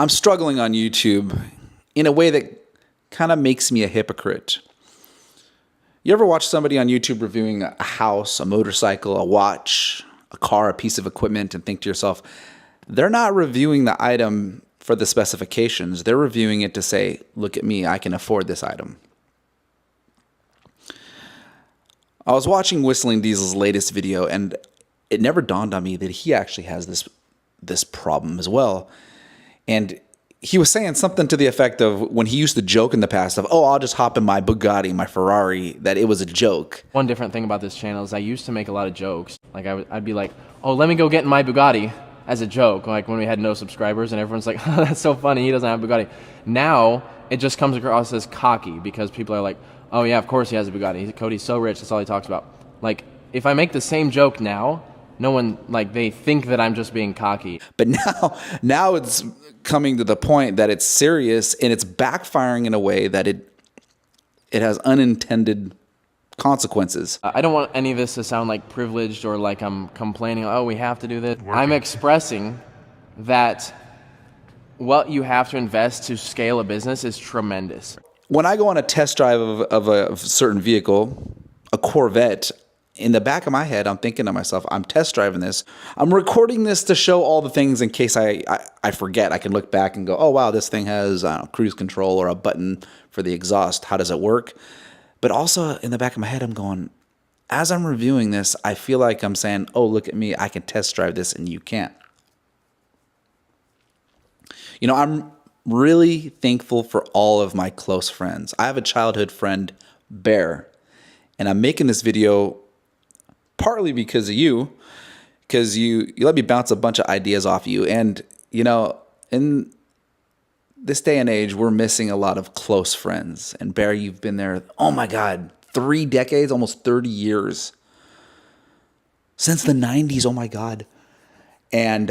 I'm struggling on YouTube in a way that kind of makes me a hypocrite. You ever watch somebody on YouTube reviewing a house, a motorcycle, a watch, a car, a piece of equipment, and think to yourself, they're not reviewing the item for the specifications. They're reviewing it to say, look at me, I can afford this item. I was watching Whistling Diesel's latest video, and it never dawned on me that he actually has this problem as well. And he was saying something to the effect of, when he used to joke in the past of, oh, I'll just hop in my Bugatti, my Ferrari, that it was a joke. One different thing about this channel is I used to make a lot of jokes. Like I'd be like, oh, let me go get in my Bugatti as a joke. Like when we had no subscribers and everyone's like, oh, that's so funny, he doesn't have a Bugatti. Now it just comes across as cocky because people are like, oh yeah, of course he has a Bugatti. Cody's so rich, that's all he talks about. Like if I make the same joke now, no one, like, they think that I'm just being cocky. But now it's coming to the point that it's serious, and it's backfiring in a way that it has unintended consequences. I don't want any of this to sound like privileged or like I'm complaining, oh, we have to do this. I'm expressing that what you have to invest to scale a business is tremendous. When I go on a test drive of a certain vehicle, a Corvette, in the back of my head, I'm thinking to myself, I'm test driving this. I'm recording this to show all the things in case I forget. I can look back and go, oh, wow, this thing has cruise control or a button for the exhaust. How does it work? But also in the back of my head, I'm going, as I'm reviewing this, I feel like I'm saying, oh, look at me. I can test drive this and you can't. You know, I'm really thankful for all of my close friends. I have a childhood friend, Bear, and I'm making this video partly because of you, because you let me bounce a bunch of ideas off you. And, you know, in this day and age, we're missing a lot of close friends. And Bear, you've been there, oh my God, 3 decades, almost 30 years. Since the 90s, oh my God. And,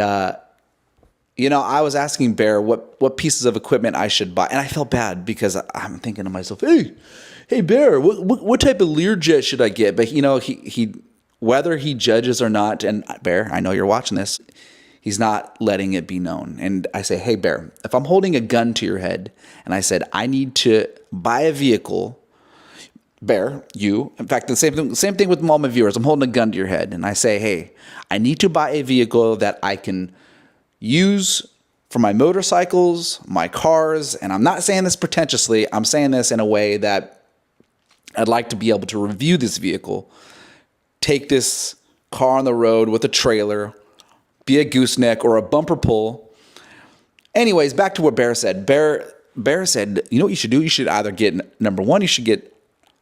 you know, I was asking Bear what pieces of equipment I should buy. And I felt bad because I'm thinking to myself, hey Bear, what type of Learjet should I get? But, you know, he whether he judges or not, and Bear, I know you're watching this, he's not letting it be known. And I say, hey Bear, if I'm holding a gun to your head and I said, I need to buy a vehicle, Bear, you, in fact, the same thing with all my viewers, I'm holding a gun to your head and I say, hey, I need to buy a vehicle that I can use for my motorcycles, my cars, and I'm not saying this pretentiously, I'm saying this in a way that I'd like to be able to review this vehicle, take this car on the road with a trailer, be a gooseneck or a bumper pull. Anyways, back to what Bear said. Bear said, you know what you should do? You should either get, number one, you should get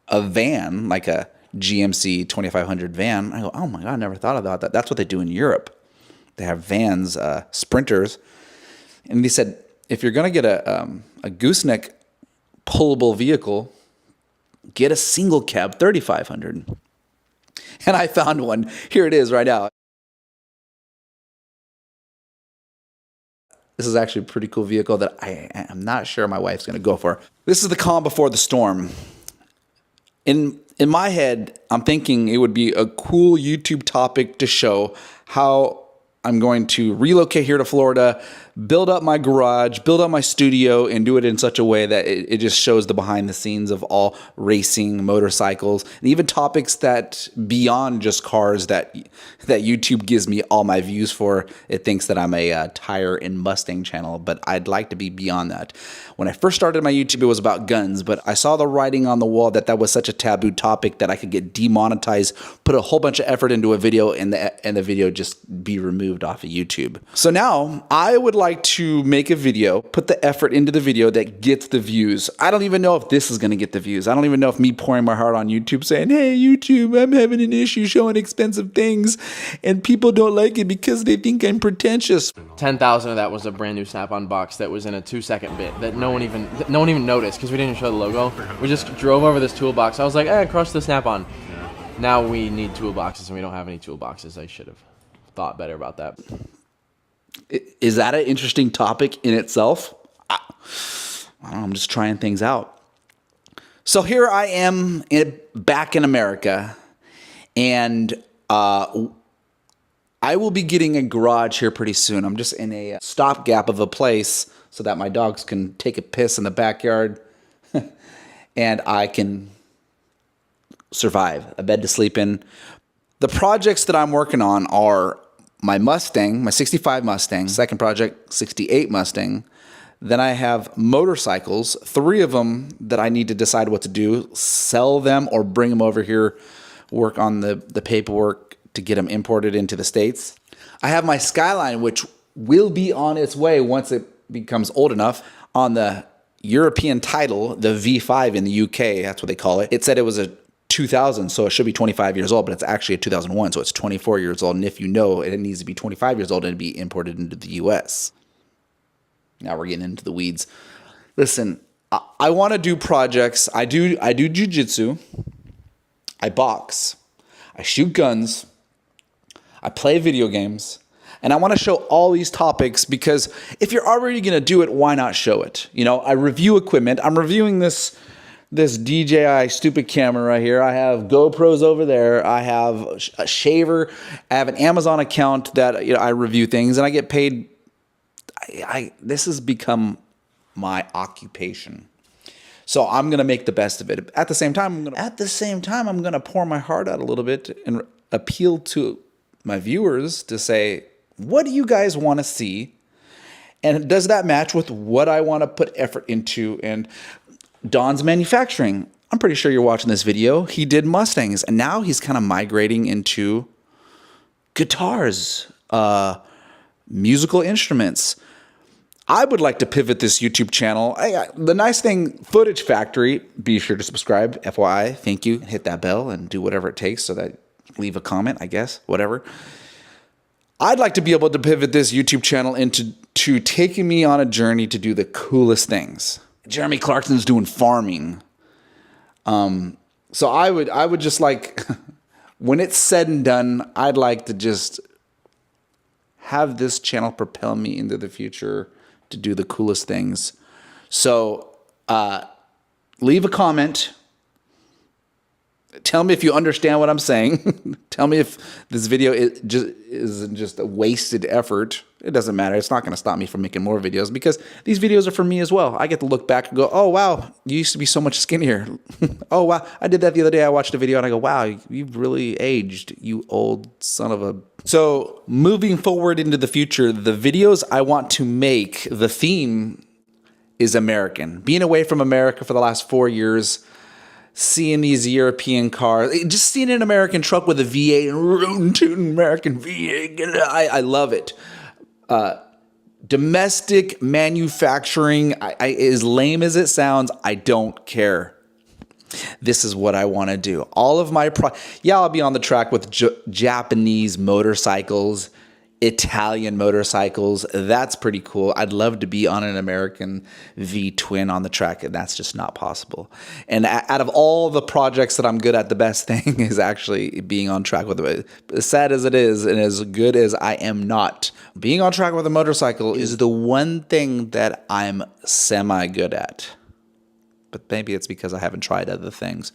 a van, like a GMC 2500 van. I go, oh my God, I never thought about that. That's what they do in Europe. They have vans, sprinters. And he said, if you're going to get a gooseneck pullable vehicle, get a single cab 3500. And I found one. Here it is right now. This is actually a pretty cool vehicle that I'm not sure my wife's going to go for. This is the calm before the storm. In my head, I'm thinking it would be a cool YouTube topic to show how I'm going to relocate here to Florida, build up my garage, build up my studio, and do it in such a way that it just shows the behind the scenes of all racing, motorcycles, and even topics that beyond just cars that YouTube gives me all my views for. It thinks that I'm a tire and Mustang channel, but I'd like to be beyond that. When I first started my YouTube, it was about guns, but I saw the writing on the wall that was such a taboo topic that I could get demonetized, put a whole bunch of effort into a video, and the video just be removed off of YouTube. So now I would like to make a video, put the effort into the video that gets the views. I don't even know if this is going to get the views. I don't even know if me pouring my heart on YouTube saying, hey YouTube, I'm having an issue showing expensive things and people don't like it because they think I'm pretentious. 10,000 of that was a brand new Snap-on box that was in a 2-second bit that no one even noticed because we didn't show the logo. We just drove over this toolbox. I was like, crush the Snap-on. Now we need toolboxes and we don't have any toolboxes. I should have thought better about that. Is that an interesting topic in itself? I don't know, I'm just trying things out. So here I am back in America, and I will be getting a garage here pretty soon. I'm just in a stopgap of a place so that my dogs can take a piss in the backyard and I can survive, a bed to sleep in. The projects that I'm working on are my Mustang, my 65 Mustang, second project, 68 Mustang. Then I have motorcycles, 3 of them that I need to decide what to do, sell them or bring them over here, work on the paperwork to get them imported into the States. I have my Skyline, which will be on its way once it becomes old enough, on the European title, the V5 in the UK, that's what they call it. It said it was a 2000, so it should be 25 years old, but it's actually a 2001, so it's 24 years old. And if you know, it needs to be 25 years old and be imported into the US. Now we're getting into the weeds. Listen, I want to do projects. I do jiu-jitsu. I box. I shoot guns. I play video games. And I want to show all these topics because if you're already going to do it, why not show it? You know, I review equipment. I'm reviewing this DJI stupid camera right here. I have GoPros over there. I have a shaver. I have an Amazon account that I review things and I get paid. This has become my occupation. So I'm going to make the best of it. At the same time, I'm going to pour my heart out a little bit and appeal to my viewers to say, what do you guys want to see? And does that match with what I want to put effort into? And Don's Manufacturing, I'm pretty sure you're watching this video. He did Mustangs, and now he's kind of migrating into guitars, musical instruments. I would like to pivot this YouTube channel. The nice thing, Footage Factory, be sure to subscribe, FYI, thank you. Hit that bell and do whatever it takes so that leave a comment, I guess, whatever. I'd like to be able to pivot this YouTube channel into taking me on a journey to do the coolest things. Jeremy Clarkson's doing farming. So I would just like, when it's said and done, I'd like to just have this channel propel me into the future to do the coolest things. So leave a comment. Tell me if you understand what I'm saying. Tell me if this video isn't just a wasted effort. It doesn't matter. It's not going to stop me from making more videos because these videos are for me as well. I get to look back and go, oh, wow, you used to be so much skinnier. Oh, wow, I did that the other day. I watched a video and I go, wow, you've really aged, you old son of a... So moving forward into the future, the videos I want to make, the theme is American. Being away from America for the last 4 years, seeing these European cars, just seeing an American truck with a V8 and tooting American V8, I love it. Domestic manufacturing, as lame as it sounds, I don't care. This is what I want to do. All of my I'll be on the track with Japanese motorcycles, Italian motorcycles. That's pretty cool. I'd love to be on an American V-twin on the track, and that's just not possible. And out of all the projects that I'm good at, the best thing is actually being on track with it. As sad as it is, and as good as I am not, being on track with a motorcycle is the one thing that I'm semi-good at. But maybe it's because I haven't tried other things.